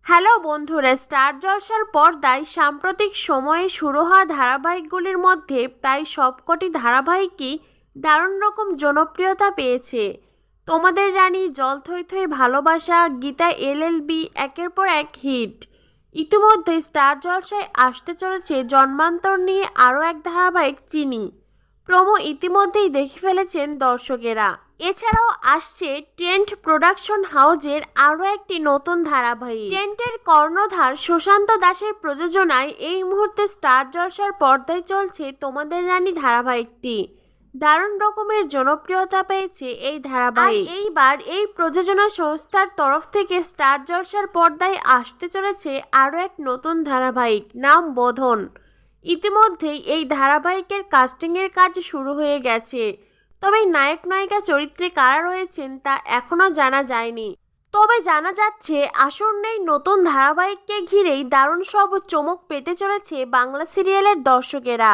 Hello বন্ধুরা, star জলসার পর্দায় সাম্প্রতিক সময়ে শুরু হওয়া ধারাবাহিকগুলির মধ্যে প্রায় সবকটি ধারাবাহিকই দারুণ রকম জনপ্রিয়তা পেয়েছে। তোমাদের রানী, জল থই থই ভালোবাসা, গীতা এলএলবি একের পর এক হিট। ইতিমধ্যে স্টার জলসায় আসতে চলেছে জন্মান্তর নিয়ে আরও এক ধারাবাহিক চিনি। প্রোমো ইতিমধ্যেই দেখে ফেলেছেন দর্শকেরা। এছাড়াও আসছে ট্রেন্ট প্রোডাকশন হাউজের আরও একটি নতুন ধারাবাহিক। ট্রেন্টের কর্ণধার সুশান্ত দাসের প্রযোজনায় এই মুহূর্তে স্টার জলসার পর্দায় চলছে তোমাদের রানী ধারাবাহিকটি। দারুণ রকমের জনপ্রিয়তা পেয়েছে এই ধারাবাহিক। এইবার এই প্রযোজনা সংস্থার তরফ থেকে স্টার জলসার পর্দায় আসতে চলেছে আরও এক নতুন ধারাবাহিক, নাম বোধন। ইতিমধ্যেই এই ধারাবাহিকের কাস্টিংয়ের কাজ শুরু হয়ে গেছে, তবে নায়ক নায়িকা চরিত্রে কারা রয়েছেন তা এখনও জানা যায়নি। তবে জানা যাচ্ছে আসন্ন এই নতুন ধারাবাহিককে ঘিরেই দারুণ সব চমক পেতে চলেছে বাংলা সিরিয়ালের দর্শকেরা।